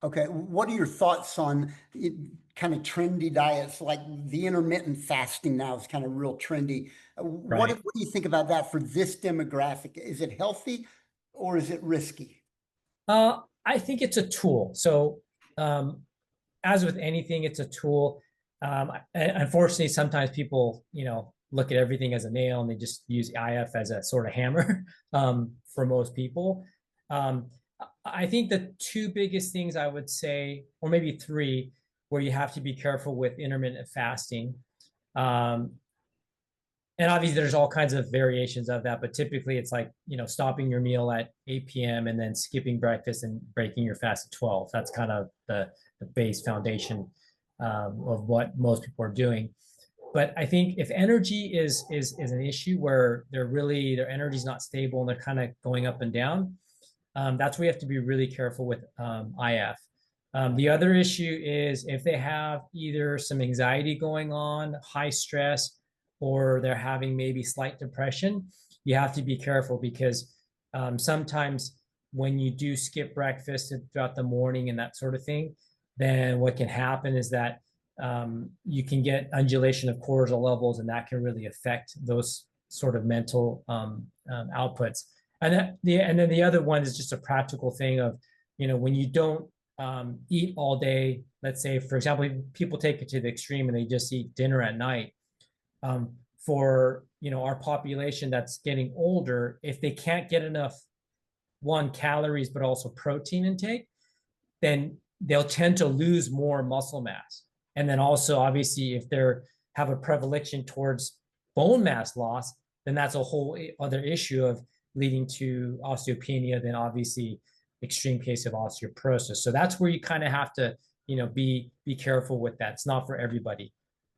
Okay, what are your thoughts on kind of trendy diets like the intermittent fasting now is kind of real trendy. Right. What do you think about that for this demographic? Is it healthy or is it risky? I think it's a tool. So, as with anything, it's a tool. Unfortunately, sometimes people, look at everything as a nail and they just use IF as a sort of hammer for most people. Um, I think the two biggest things I would say, or maybe three, where you have to be careful with intermittent fasting. Um, and obviously there's all kinds of variations of that, but typically it's like, stopping your meal at 8 p.m. and then skipping breakfast and breaking your fast at 12. That's kind of the base foundation of what most people are doing. But I think if energy is an issue where their energy is not stable and they're kind of going up and down, that's where you have to be really careful with IF. The other issue is if they have either some anxiety going on, high stress, or they're having maybe slight depression, you have to be careful because sometimes when you do skip breakfast throughout the morning and that sort of thing, then what can happen is that you can get undulation of cortisol levels, and that can really affect those sort of mental outputs. And then the other one is just a practical thing of, when you don't eat all day, let's say, for example, people take it to the extreme and they just eat dinner at night. For our population that's getting older, if they can't get enough one calories but also protein intake, then they'll tend to lose more muscle mass. And then also, obviously, if they're have a predilection towards bone mass loss, then that's a whole other issue of leading to osteopenia, then obviously extreme case of osteoporosis. So that's where you kind of have to, be careful with that. It's not for everybody.